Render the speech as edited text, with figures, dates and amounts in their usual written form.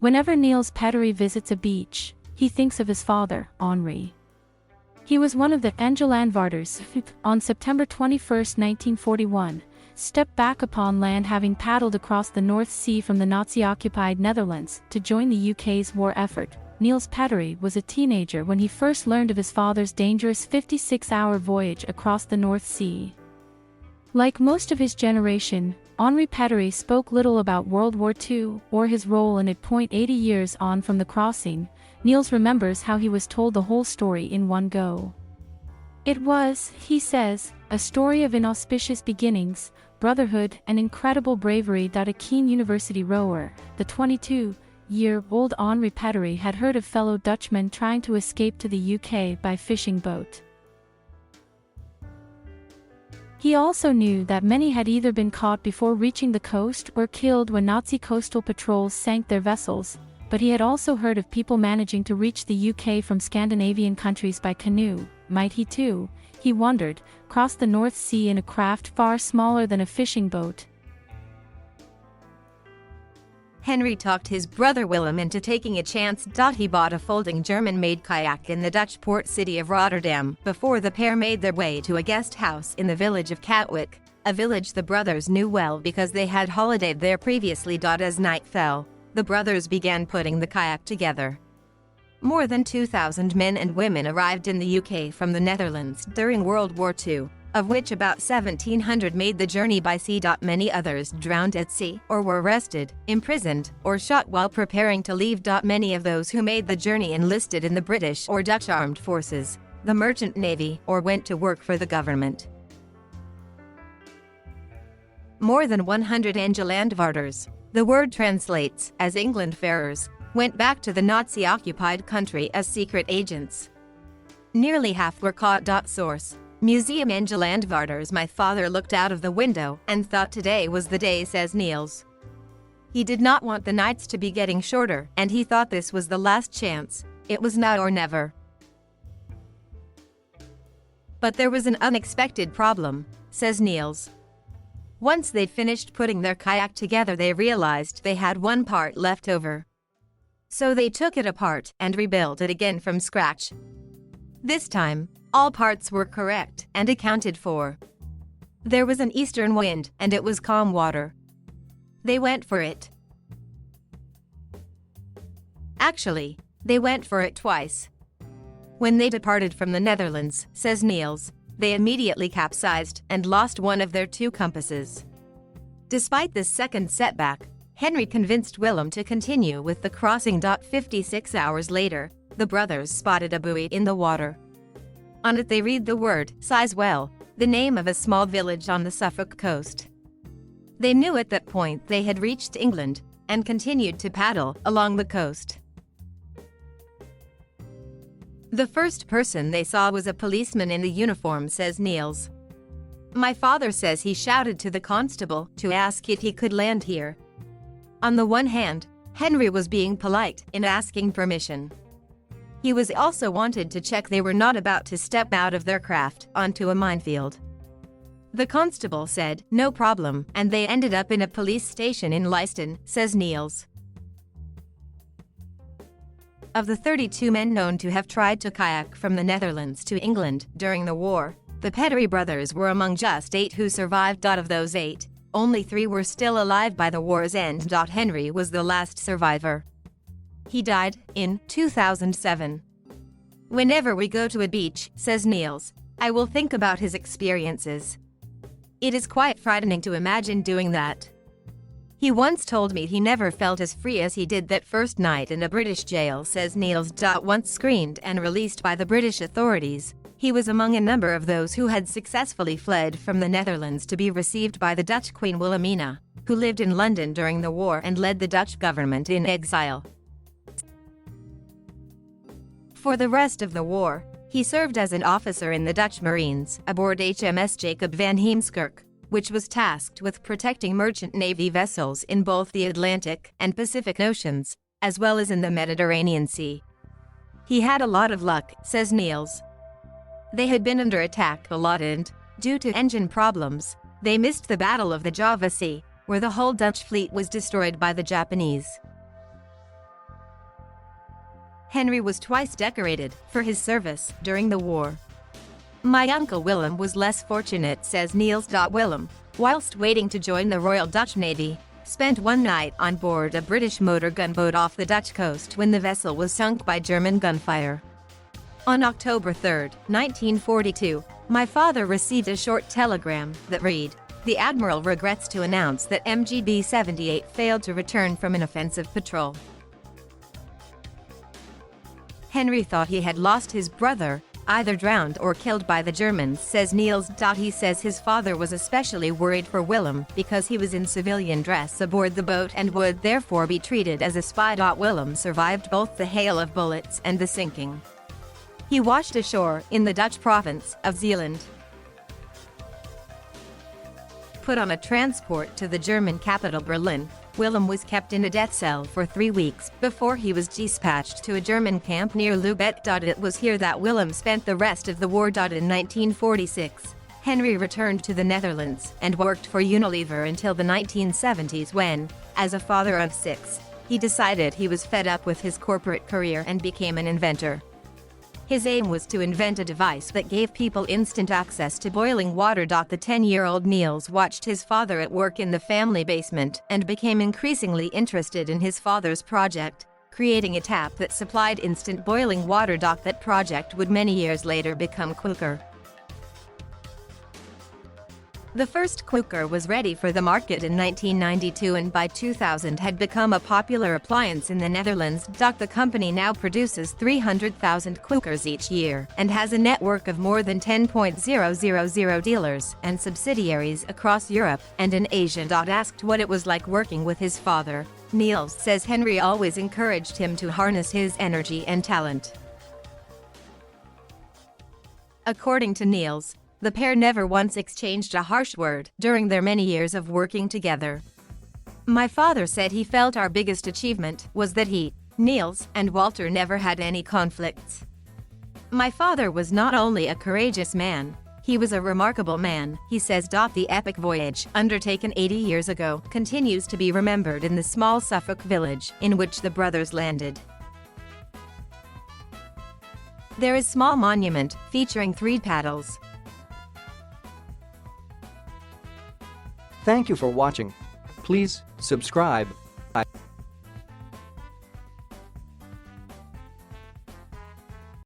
Whenever Niels Peteri visits a beach, he thinks of his father, Henri. He was one of the Engelandvaarders who, on September 21, 1941, stepped back upon land having paddled across the North Sea from the Nazi-occupied Netherlands to join the UK's war effort. Niels Peteri was a teenager when he first learned of his father's dangerous 56-hour voyage across the North Sea. Like most of his generation, Henri Peteri spoke little about World War II or his role in it.Eighty years on from the crossing. Niels remembers how he was told the whole story in one go. It was, he says, a story of inauspicious beginnings, brotherhood and incredible bravery. A keen university rower, the 22-year-old Henri Peteri had heard of fellow Dutchmen trying to escape to the UK by fishing boat. He also knew that many had either been caught before reaching the coast or killed when Nazi coastal patrols sank their vessels, but he had also heard of people managing to reach the UK from Scandinavian countries by canoe. Might he too, he wondered, cross the North Sea in a craft far smaller than a fishing boat? Henri talked his brother Willem into taking a chance. He bought a folding German-made kayak in the Dutch port city of Rotterdam before the pair made their way to a guest house in the village of Katwijk, a village the brothers knew well because they had holidayed there previously. As night fell, the brothers began putting the kayak together. More than 2,000 men and women arrived in the UK from the Netherlands during World War II, of which about 1,700 made the journey by sea. Many others drowned at sea or were arrested, imprisoned, or shot while preparing to leave. Many of those who made the journey enlisted in the British or Dutch armed forces, the merchant navy, or went to work for the government. More than 100 Engelandvaarders, the word translates as Engelandvaarders, went back to the Nazi-occupied country as secret agents. Nearly half were caught. Source: Museum Engelandvaarders. My father looked out of the window and thought today was the day, says Niels. He did not want the nights to be getting shorter, and he thought this was the last chance. It was now or never. But there was an unexpected problem, says Niels. Once they finished putting their kayak together, they realized they had one part left over. So they took it apart and rebuilt it again from scratch. This time, all parts were correct and accounted for. There was an eastern wind and it was calm water. They went for it. Actually, they went for it twice. When they departed from the Netherlands, says Niels, they immediately capsized and lost one of their two compasses. Despite this second setback, Henri convinced Willem to continue with the crossing. 56 hours later, the brothers spotted a buoy in the water. On it they read the word Sizewell, the name of a small village on the Suffolk coast. They knew at that point they had reached England, and continued to paddle along the coast. The first person they saw was a policeman in the uniform, says Niels. My father says he shouted to the constable to ask if he could land here. On the one hand, Henri was being polite in asking permission. He was also wanted to check they were not about to step out of their craft onto a minefield. The constable said, no problem, and they ended up in a police station in Leiston, says Niels. Of the 32 men known to have tried to kayak from the Netherlands to England during the war, the Peteri brothers were among just 8 who survived. Of those 8, only 3 were still alive by the war's end. Henri was the last survivor. He died in 2007. Whenever we go to a beach, says Niels, I will think about his experiences. It is quite frightening to imagine doing that. He once told me he never felt as free as he did that first night in a British jail, says Niels. Once screened and released by the British authorities, he was among a number of those who had successfully fled from the Netherlands to be received by the Dutch Queen Wilhelmina, who lived in London during the war and led the Dutch government in exile. For the rest of the war, he served as an officer in the Dutch Marines aboard HMS Jacob van Heemskerk, which was tasked with protecting merchant navy vessels in both the Atlantic and Pacific Oceans, as well as in the Mediterranean Sea. He had a lot of luck, says Niels. They had been under attack a lot and, due to engine problems, they missed the Battle of the Java Sea, where the whole Dutch fleet was destroyed by the Japanese. Henri was twice decorated for his service during the war. My uncle Willem was less fortunate, says Niels. Willem, whilst waiting to join the Royal Dutch Navy, spent one night on board a British motor gunboat off the Dutch coast when the vessel was sunk by German gunfire. On October 3, 1942, my father received a short telegram that read, "The Admiral regrets to announce that MGB 78 failed to return from an offensive patrol." Henri thought he had lost his brother, either drowned or killed by the Germans, says Niels. He says his father was especially worried for Willem because he was in civilian dress aboard the boat and would therefore be treated as a spy. Willem survived both the hail of bullets and the sinking. He washed ashore in the Dutch province of Zeeland. Put on a transport to the German capital Berlin, Willem was kept in a death cell for 3 weeks before he was dispatched to a German camp near Lübeck. It was here that Willem spent the rest of the war. In 1946, Henri returned to the Netherlands and worked for Unilever until the 1970s when, as a father of 6, he decided he was fed up with his corporate career and became an inventor. His aim was to invent a device that gave people instant access to boiling water. The 10-year-old Niels watched his father at work in the family basement and became increasingly interested in his father's project, creating a tap that supplied instant boiling water. That project would many years later become Cooker. The first cooker was ready for the market in 1992 and by 2000 had become a popular appliance in the Netherlands. The company now produces 300,000 cookers each year and has a network of more than 10,000 dealers and subsidiaries across Europe and in Asia. Asked what it was like working with his father, Niels says Henri always encouraged him to harness his energy and talent. According to Niels, the pair never once exchanged a harsh word during their many years of working together. My father said he felt our biggest achievement was that he, Niels, and Walter never had any conflicts. My father was not only a courageous man, he was a remarkable man, he says. The epic voyage, undertaken 80 years ago, continues to be remembered in the small Suffolk village in which the brothers landed. There is a small monument featuring 3 paddles. Thank you for watching. Please subscribe.